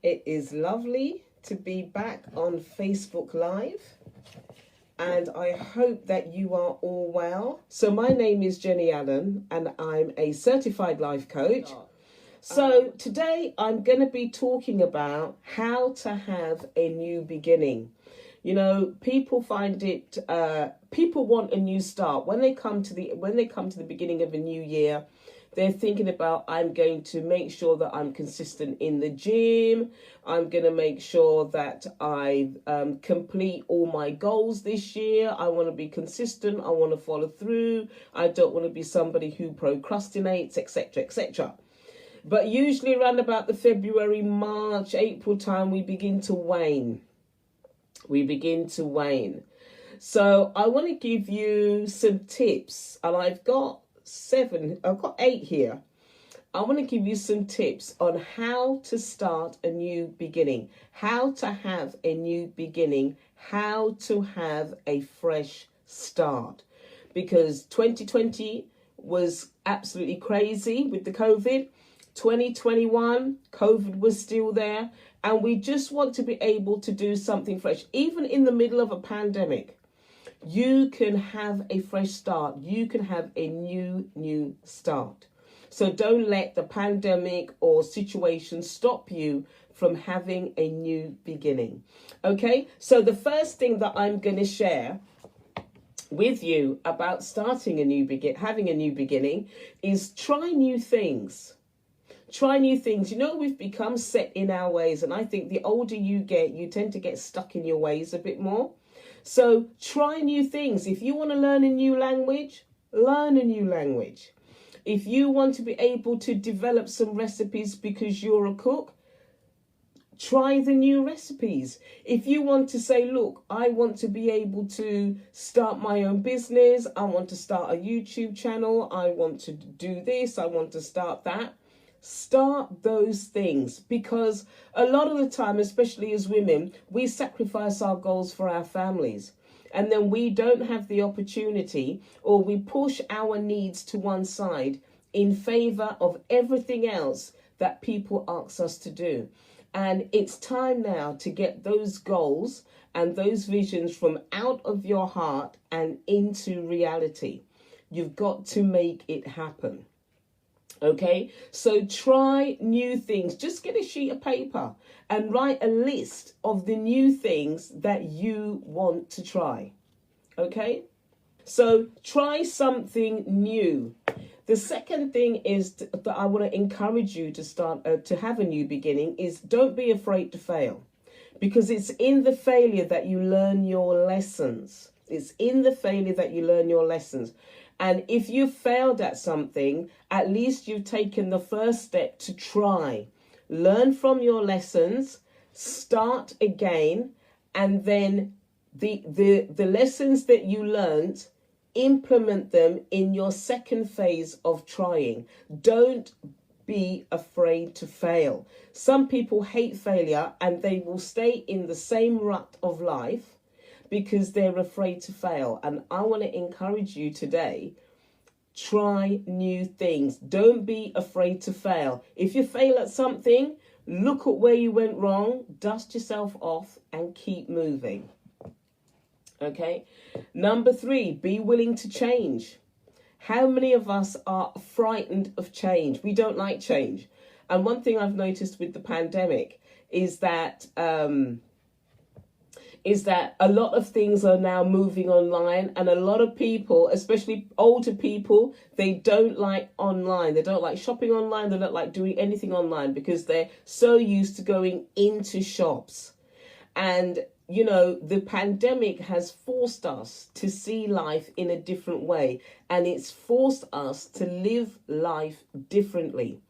It is lovely to be back on Facebook Live, and I hope that you are all well. So my name is Jenny Allen, and I'm a certified life coach. So today I'm going to be talking about how to have a new beginning. You know, people find it. People want a new start when they come to the beginning of a new year. They're thinking about, I'm going to make sure that I'm consistent in the gym. I'm going to make sure that I complete all my goals this year. I want to be consistent. I want to follow through. I don't want to be somebody who procrastinates, etc., etc. But usually around about the February, March, April time, we begin to wane. So I want to give you some tips, and I've got 8 here. I want to give you some tips on how to start a new beginning, how to have a new beginning, how to have a fresh start. Because 2020 was absolutely crazy with the COVID. 2021, COVID was still there, and we just want to be able to do something fresh. Even in the middle of a pandemic, you can have a fresh start. You can have a new start. So don't let the pandemic or situation stop you from having a new beginning. Okay, so the first thing that I'm going to share with you about having a new beginning is try new things. Try new things. You know, we've become set in our ways, and I think the older you get, you tend to get stuck in your ways a bit more. So try new things. If you want to learn a new language, learn a new language. If you want to be able to develop some recipes because you're a cook, try the new recipes. If you want to say, look, I want to be able to start my own business, I want to start a YouTube channel, I want to do this, I want to start that. Start those things, because a lot of the time, especially as women, we sacrifice our goals for our families, and then we don't have the opportunity, or we push our needs to one side in favor of everything else that people ask us to do. And it's time now to get those goals and those visions from out of your heart and into reality. You've got to make it happen. Okay, so try new things. Just get a sheet of paper and write a list of the new things that you want to try. Okay, so try something new. The second thing is that I want to encourage you to start to have a new beginning is don't be afraid to fail, because it's in the failure that you learn your lessons. It's in the failure that you learn your lessons. And if you failed at something, at least you've taken the first step to try. Learn from your lessons, start again, and then the lessons that you learned, implement them in your second phase of trying. Don't be afraid to fail. Some people hate failure and they will stay in the same rut of life because they're afraid to fail. And I want to encourage you today, try new things. Don't be afraid to fail. If you fail at something, look at where you went wrong, dust yourself off and keep moving. Okay. Number 3, be willing to change. How many of us are frightened of change? We don't like change. And one thing I've noticed with the pandemic is that a lot of things are now moving online, and a lot of people, especially older people, they don't like online. They don't like shopping online. They don't like doing anything online because they're so used to going into shops. And, you know, the pandemic has forced us to see life in a different way, and it's forced us to live life differently.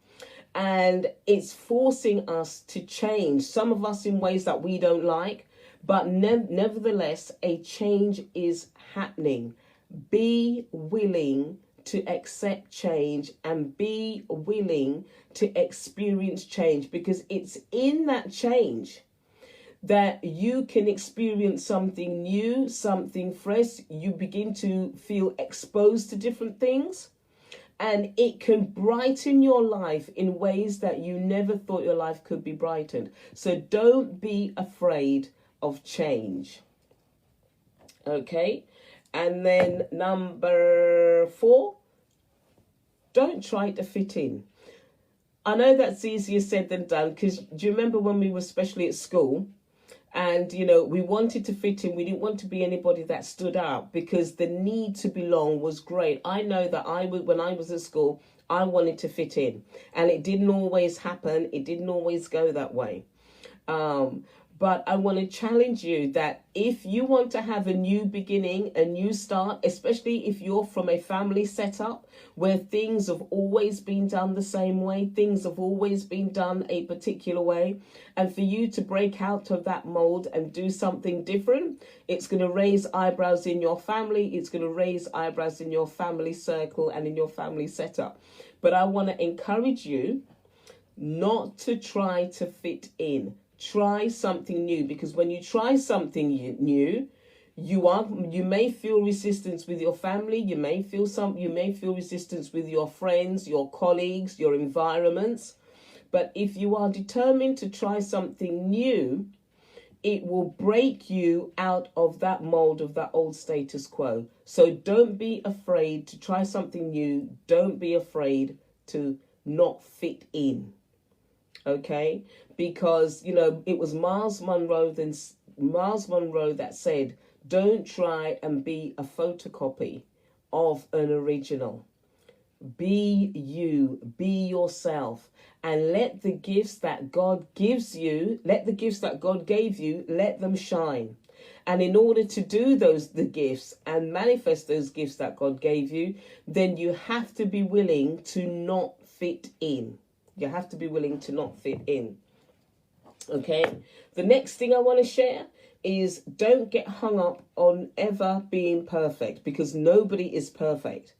And it's forcing us to change, some of us in ways that we don't like. But nevertheless, a change is happening. Be willing to accept change and be willing to experience change, because it's in that change that you can experience something new, something fresh. You begin to feel exposed to different things. And it can brighten your life in ways that you never thought your life could be brightened. So don't be afraid of change. Okay? And then number 4, don't try to fit in. I know that's easier said than done, because do you remember when we were especially at school, and we wanted to fit in? We didn't want to be anybody that stood out, because the need to belong was great. I know that when I was at school, I wanted to fit in, and it didn't always happen. It didn't always go that way. But I want to challenge you that if you want to have a new beginning, a new start, especially if you're from a family setup where things have always been done the same way, things have always been done a particular way, and for you to break out of that mold and do something different, it's going to raise eyebrows in your family, it's going to raise eyebrows in your family circle and in your family setup. But I want to encourage you not to try to fit in. Try something new, because when you try something new, you may feel resistance with your family, you may feel resistance with your friends, your colleagues, your environments. But if you are determined to try something new, it will break you out of that mold of that old status quo. So don't be afraid to try something new. Don't be afraid to not fit in. Okay? Because, it was Miles Monroe that said, don't try and be a photocopy of an original. Be you, be yourself, and let the gifts that God gives you, let them shine. And in order to do the gifts and manifest those gifts that God gave you, then you have to be willing to not fit in. You have to be willing to not fit in. Okay, the next thing I want to share is don't get hung up on ever being perfect, because nobody is perfect.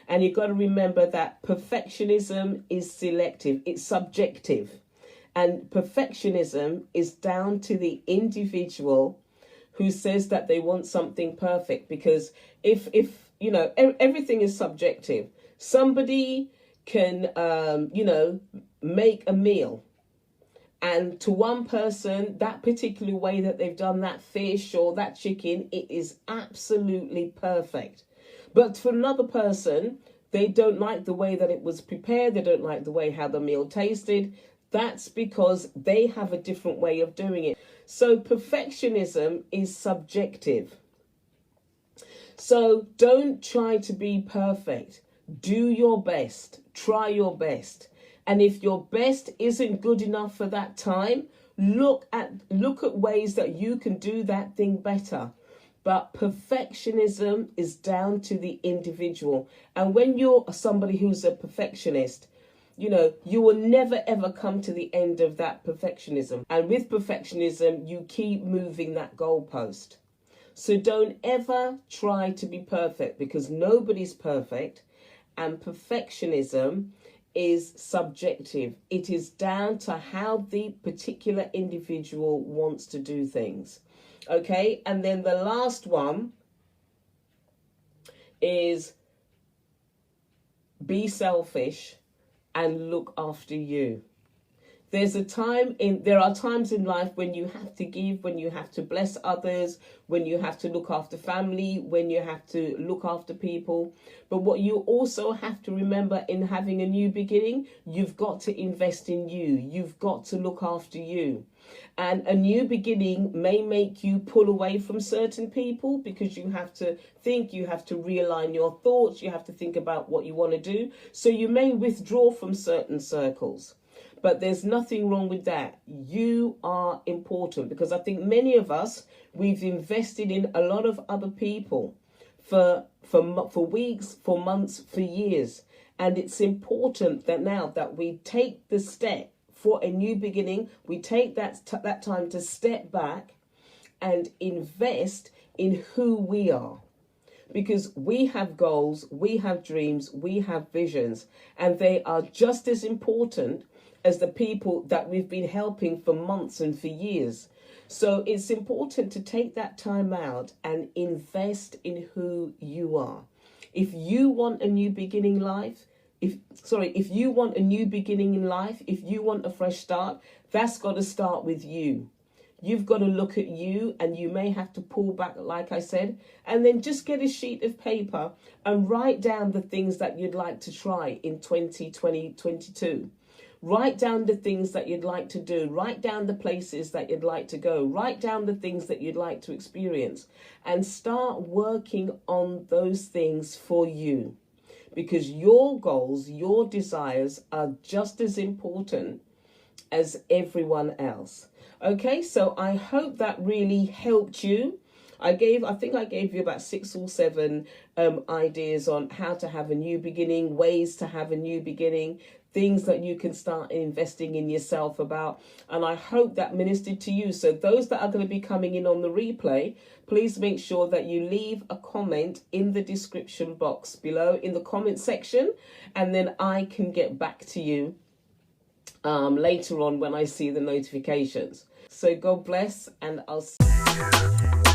And you've got to remember that perfectionism is selective, it's subjective. And perfectionism is down to the individual who says that they want something perfect. Because if everything is subjective. Somebody can, make a meal, and to one person, that particular way that they've done that fish or that chicken, it is absolutely perfect. But for another person, they don't like the way that it was prepared. They don't like the way how the meal tasted. That's because they have a different way of doing it. So perfectionism is subjective. So don't try to be perfect. Do your best. Try your best. And if your best isn't good enough for that time, look at ways that you can do that thing better. But perfectionism is down to the individual. And when you're somebody who's a perfectionist, you will never ever come to the end of that perfectionism. And with perfectionism, you keep moving that goalpost. So don't ever try to be perfect, because nobody's perfect. And perfectionism is subjective. It is down to how the particular individual wants to do things. Okay, and then the last one is be selfish and look after you. There are times in life when you have to give, when you have to bless others, when you have to look after family, when you have to look after people. But what you also have to remember in having a new beginning, you've got to invest in you. You've got to look after you. And a new beginning may make you pull away from certain people, because you have to think, you have to realign your thoughts, you have to think about what you want to do. So you may withdraw from certain circles. But there's nothing wrong with that. You are important, because I think many of us, we've invested in a lot of other people for weeks, for months, for years. And it's important that now that we take the step for a new beginning, we take that time to step back and invest in who we are. Because we have goals, we have dreams, we have visions, and they are just as important as the people that we've been helping for months and for years. So it's important to take that time out and invest in who you are. If you want a new beginning life, if you want a new beginning in life, if you want a fresh start, that's got to start with you. You've got to look at you, and you may have to pull back, like I said, and then just get a sheet of paper and write down the things that you'd like to try in 2022. Write down the things that you'd like to do. Write down the places that you'd like to go. Write down the things that you'd like to experience, and start working on those things for you, because your goals, your desires are just as important as everyone else. Okay, so I hope that really helped you. I think I gave you about 6 or 7 ideas on how to have a new beginning, ways to have a new beginning, things that you can start investing in yourself about. And I hope that ministered to you. So those that are going to be coming in on the replay, please make sure that you leave a comment in the description box below in the comment section, and then I can get back to you later on when I see the notifications. So God bless, and I'll see you.